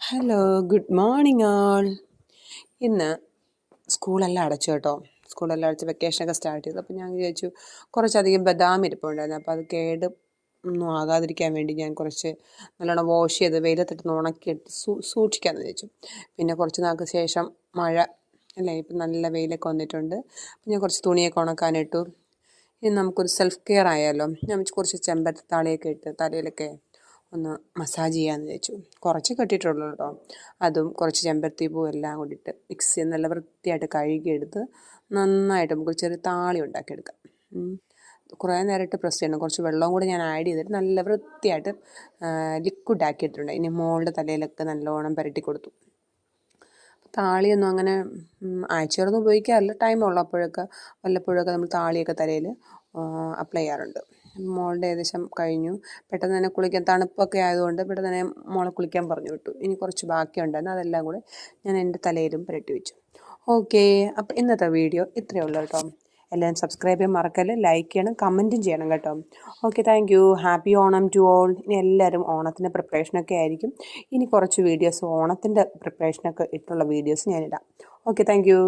Hello, good morning ആൾ. ഇന്ന് സ്കൂളെല്ലാം അടച്ചു കേട്ടോ. സ്കൂളെല്ലാം അടച്ച് വെക്കേഷനൊക്കെ സ്റ്റാർട്ട് ചെയ്തു. അപ്പോൾ ഞാൻ വിചാരിച്ചു കുറച്ചധികം ബദാം ഇരിപ്പുണ്ടായിരുന്നു. അപ്പോൾ അത് കേട് ഒന്നും ആകാതിരിക്കാൻ വേണ്ടി ഞാൻ കുറച്ച് നല്ലോണം വാഷ് ചെയ്ത് വെയിലത്തിട്ട് ഉണക്കിയെടുത്ത് സൂക്ഷിക്കാമെന്ന് വിചാരിച്ചു. പിന്നെ കുറച്ച് നാൾക്ക് ശേഷം മഴ അല്ലേ, ഇപ്പം നല്ല വെയിലൊക്കെ വന്നിട്ടുണ്ട്. അപ്പോൾ ഞാൻ കുറച്ച് തുണിയൊക്കെ ഉണക്കാനിട്ടു. ഇനി നമുക്കൊരു സെൽഫ് കെയർ ആയാലോ. ഞാൻ കുറച്ച് ചെമ്പരത്താളിയൊക്കെ ഇട്ട് തലയിലൊക്കെ ഒന്ന് മസാജ് ചെയ്യാമെന്ന് വിചാരിച്ചു. കുറച്ച് കെട്ടിയിട്ടുള്ളൂ കേട്ടോ. അതും കുറച്ച് ചെമ്പരത്തി പൂവും എല്ലാം കൂടിയിട്ട് മിക്സ് ചെയ്ത് നല്ല വൃത്തിയായിട്ട് കഴുകിയെടുത്ത് നന്നായിട്ട് നമുക്ക് ചെറിയ താളി ഉണ്ടാക്കിയെടുക്കാം. കുറേ നേരമായിട്ട് പ്രസ് ചെയ്യണം. കുറച്ച് വെള്ളവും കൂടി ഞാൻ ആഡ് ചെയ്തിട്ട് നല്ല വൃത്തിയായിട്ട് ലിക്വിഡ് ആക്കിയിട്ടുണ്ട്. ഇനി മോളുടെ തലയിലൊക്കെ നല്ലോണം പുരട്ടി കൊടുത്തു. താളിയൊന്നും അങ്ങനെ ആഴ്ചകളൊന്നും ഉപയോഗിക്കാറില്ല. ടൈം ഉള്ളപ്പോഴൊക്കെ വല്ലപ്പോഴൊക്കെ നമ്മൾ താളിയൊക്കെ തലയിൽ അപ്ലൈ ചെയ്യാറുണ്ട്. മോളുടെ ഏകദേശം കഴിഞ്ഞു. പെട്ടെന്ന് തന്നെ കുളിക്കാൻ, തണുപ്പൊക്കെ ആയതുകൊണ്ട് പെട്ടെന്ന് തന്നെ മോളെ കുളിക്കാൻ പറഞ്ഞു വിട്ടു. ഇനി കുറച്ച് ബാക്കിയുണ്ടായിരുന്നു, അതെല്ലാം കൂടെ ഞാൻ എൻ്റെ തലയിലും പുരട്ടി വെച്ചു. ഓക്കെ, അപ്പോൾ ഇന്നത്തെ വീഡിയോ ഇത്രയേ ഉള്ളൂ കേട്ടോ. എല്ലാവരും സബ്സ്ക്രൈബ് ചെയ്യാൻ മറക്കല്ലേ, ലൈക്ക് ചെയ്യണം, കമൻറ്റും ചെയ്യണം കേട്ടോ. Okay, thank you. Happy Onam to all. ഇനി എല്ലാവരും ഓണത്തിൻ്റെ പ്രിപ്പറേഷനൊക്കെ ആയിരിക്കും. ഇനി കുറച്ച് വീഡിയോസ് ഓണത്തിൻ്റെ പ്രിപ്പറേഷനൊക്കെ ഇട്ടുള്ള വീഡിയോസ് ഞാനിടാം. Okay, thank U.